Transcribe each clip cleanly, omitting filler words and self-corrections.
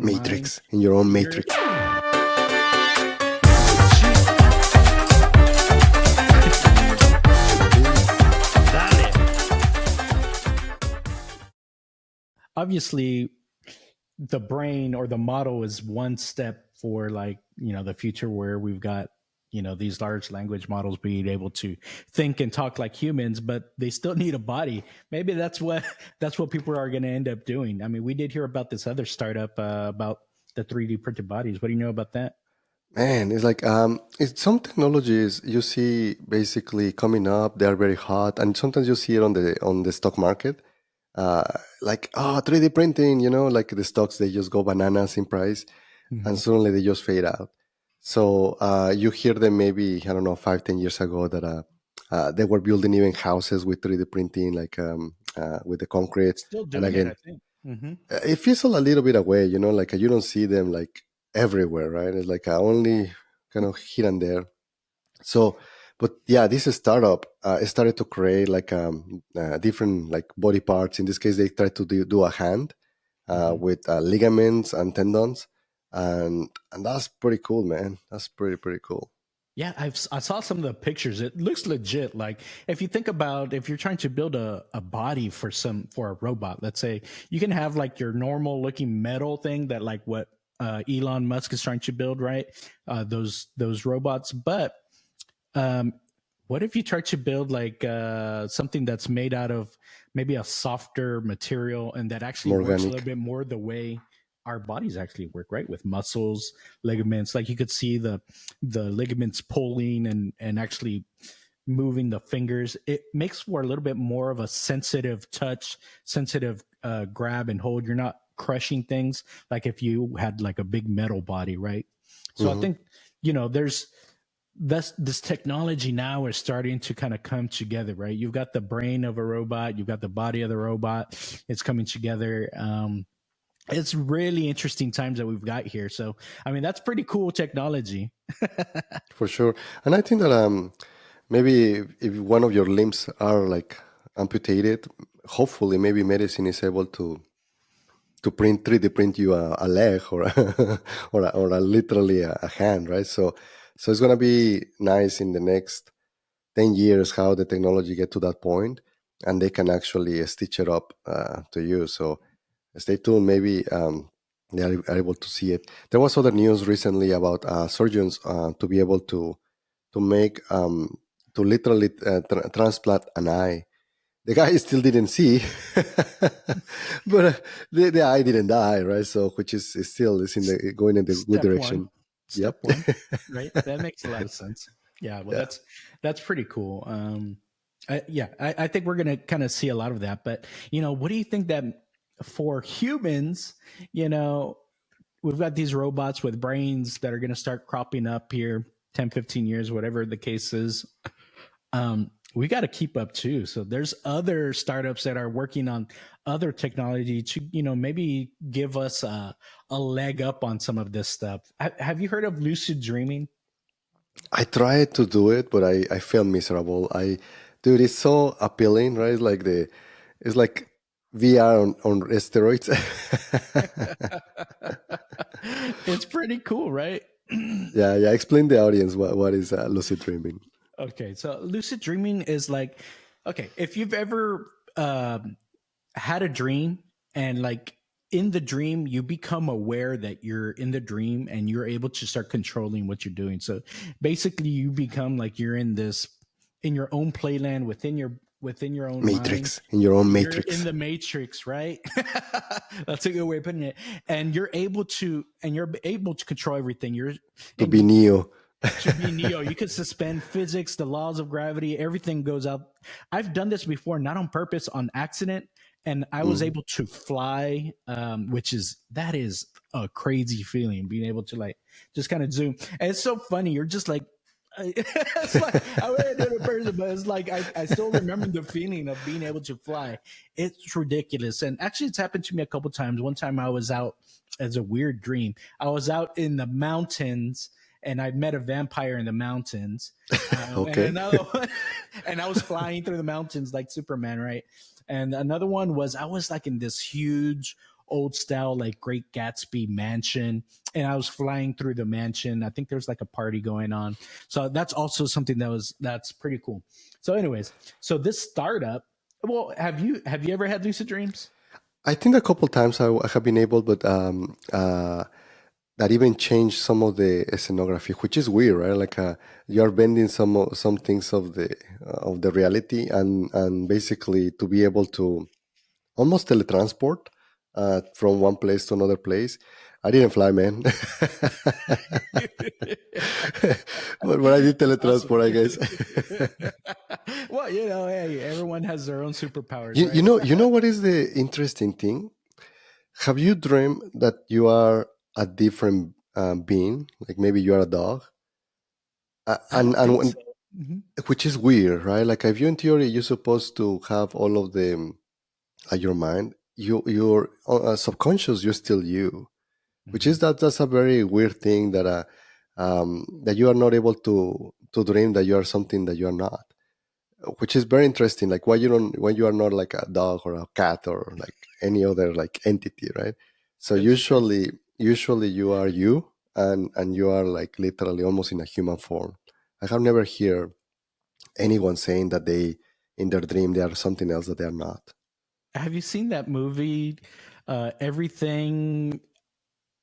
mind. Matrix, in your own You're matrix. Dale. Obviously, the brain or the model is one step for like, the future where we've got, these large language models being able to think and talk like humans, but they still need a body. Maybe that's what people are going to end up doing. I mean, we did hear about this other startup about the 3D printed bodies. What do you know about that? Man, it's like it's some technologies you see basically coming up. They are very hot, and sometimes you see it on the stock market. Uh, like 3D printing, like the stocks they just go bananas in price, and Hmm. suddenly they just fade out. So you hear them maybe I don't know 5, 10 years ago that they were building even houses with 3D printing, like with the concrete. Still And doing it, again, I think. Hmm. it fizzled a little bit away, like you don't see them like everywhere, right? It's like only kind of here and there. So, but yeah, this startup started to create like different like body parts. In this case, they tried to do a hand Hmm. with ligaments and tendons, and that's pretty cool, man. That's pretty cool. Yeah, I saw some of the pictures. It looks legit. Like if you think about if you're trying to build a body for a robot, let's say you can have like your normal looking metal thing that like what Elon Musk is trying to build, right? Those robots. But um, what if you try to build like something that's made out of maybe a softer material and that actually More works a little organic. bit more the way our bodies actually work, right? With muscles, ligaments, like you could see the ligaments pulling and actually moving the fingers. It makes for a little bit more of a sensitive touch, sensitive grab and hold. You're not crushing things like if you had like a big metal body, right? So I Hmm. think there's this technology now is starting to kind of come together, right? You've got the brain of a robot, you've got the body of the robot. It's coming together. It's really interesting times that we've got here. So, I mean, that's pretty cool technology. For sure. And I think that maybe if one of your limbs are like amputated, hopefully maybe medicine is able to print 3D print you a leg or or literally a hand, right? So it's gonna be nice in the next 10 years how the technology get to that point, and they can actually stitch it up to you. So stay tuned. Maybe they are able to see it. There was other news recently about surgeons to be able to make to literally transplant an eye. The guy still didn't see, but the eye didn't die, right? So which is still is in the going in the good Step one, direction. step Yep. one, right? That makes a lot of sense. Yeah, well, Yeah. that's pretty cool. I think we're gonna kind of see a lot of that. But what do you think that for humans, you know, we've got these robots with brains that are going to start cropping up here 10, 15 years, whatever the case is. We got to keep up too. So there's other startups that are working on other technology to, maybe give us a leg up on some of this stuff. Have you heard of lucid dreaming? I tried to do it, but I felt miserable. Dude, it's so appealing, right? It's like VR on steroids. It's pretty cool, right? Yeah, yeah. Explain the audience what is lucid dreaming. Okay, so lucid dreaming is like, okay, if you've ever had a dream and like in the dream you become aware that you're in the dream and you're able to start controlling what you're doing. So basically you become like you're in your own playland within your own mind. Matrix in your own You're in matrix the matrix, right? That's a good way of putting it. And you're able to control everything. You're to and be you Neo. to be Neo. You could suspend physics, the laws of gravity, everything goes out. I've done this before, not on purpose, on accident, and I was Mhm. able to fly, that is a crazy feeling, being able to like just kind of zoom. And it's so funny. You're just like. It's like I would do it in person, but it's like I still remember the feeling of being able to fly. It's ridiculous, and actually, it's happened to me a couple times. One time, I was out as a weird dream. I was out in the mountains and I met a vampire in the mountains. And Okay. another one, and I was flying through the mountains like Superman, right? And another one was I was like in this huge old style, like Great Gatsby mansion. And I was flying through the mansion. I think there's like a party going on. So that's also something that's pretty cool. So, anyways, so this startup, well, have you ever had lucid dreams? I think a couple times I have been able, but that even changed some of the scenography, which is weird, right? Like you are bending some things of the reality, and basically to be able to almost teletransport from one place to another place. I didn't fly, man, but I did Awesome. teletransport, I guess. Well, hey, everyone has their own superpowers, You right? know, what is the interesting thing? Have you dreamed that you are a different being? Like maybe you are a dog, I don't and think when, so. Mhm. which is weird, right? Like if you in theory you're supposed to have all of the your mind, your subconscious, you're still you, which is Mhm. that's a very weird thing that that you are not able to dream that you are something that you are not, which is very interesting. Like why you are not like a dog or a cat or like any other like entity, right? So It's usually you are you, and you are like literally almost in a human form. I have never heard anyone saying that they in their dream they are something else that they are not. Have you seen that movie? Everything,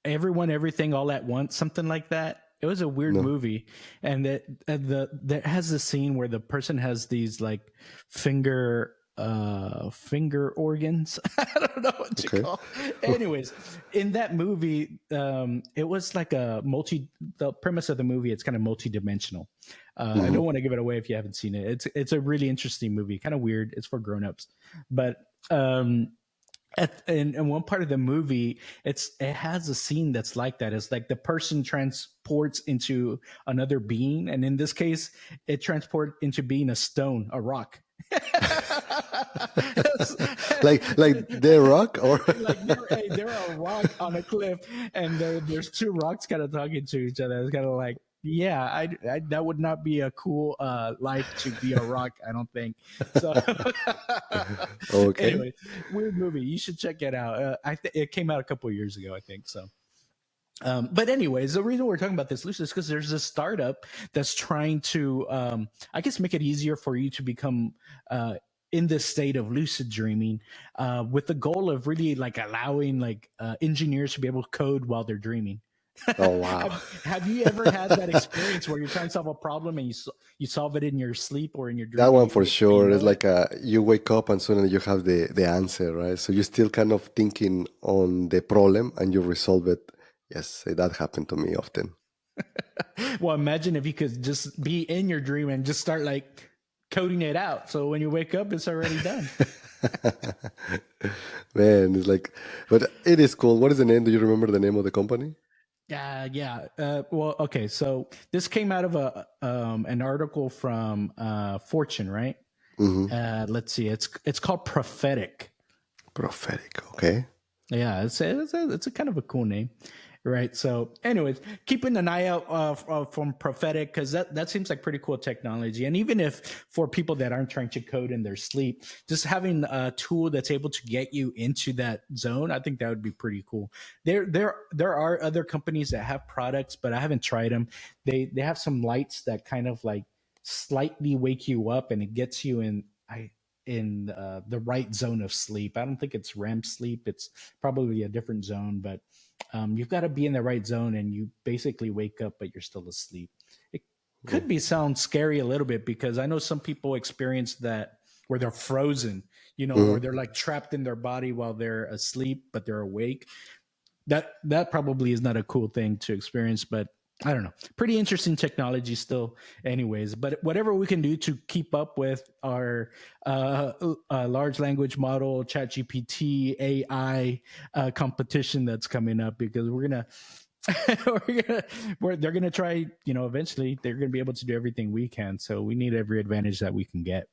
everyone, everything, all at once, something like that. It was a weird No. movie, and that has a scene where the person has these like finger organs. I don't know what to Okay. call. Anyways, in that movie, it was like the premise of the movie, it's kind of multi-dimensional. I Hmm. don't want to give it away if you haven't seen it. It's a really interesting movie, kind of weird. It's for grown-ups, but in one part of the movie, it has a scene that's like that. It's like the person transports into another being, and in this case, it transports into being a stone, a rock. Like they rock or Like they're a rock on a cliff, and there's two rocks kind of talking to each other. It's kind of like, yeah, that would not be a cool life to be a rock, I don't think so. okay. Anyway, weird movie, you should check it out. It came out a couple years ago, I think so. But anyways, the reason we're talking about this, Lucy, is because there's a startup that's trying to, I guess, make it easier for you to become in this state of lucid dreaming, with the goal of really like allowing like engineers to be able to code while they're dreaming. Oh wow. Have you ever had that experience where you're trying to solve a problem and you solve it in your sleep or in your That dream one for before you sure is know it? like you wake up and suddenly you have the answer, right? So you're still kind of thinking on the problem and you resolve it. Yes, that happened to me often. Well, imagine if you could just be in your dream and just start like coding it out. So when you wake up, it's already done. Man, it's like, but it is cool. What is the name? Do you remember the name of the company? Yeah, yeah. Well, okay. So this came out of an article from Fortune, right? Hmm. Let's see. It's called Prophetic. Prophetic. Okay. Yeah, it's a kind of a cool name, right? So, anyways, keeping an eye out from Prophetic, because that seems like pretty cool technology. And even if for people that aren't trying to code in their sleep, just having a tool that's able to get you into that zone, I think that would be pretty cool. There are other companies that have products, but I haven't tried them. They have some lights that kind of like slightly wake you up, and it gets you in the right zone of sleep. I don't think it's REM sleep. It's probably a different zone, but you've got to be in the right zone, and you basically wake up, but you're still asleep. It could be sound scary a little bit because I know some people experience that where they're frozen, or Hmm. they're like trapped in their body while they're asleep, but they're awake. That probably is not a cool thing to experience, but I don't know. Pretty interesting technology still, anyways. But whatever we can do to keep up with our large language model, ChatGPT, AI competition that's coming up, because we're gonna, they're gonna try. Eventually they're gonna be able to do everything we can. So we need every advantage that we can get.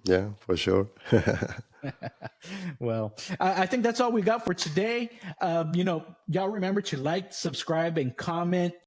Yeah, for sure. Well, I think that's all we got for today. Y'all remember to like, subscribe, and comment.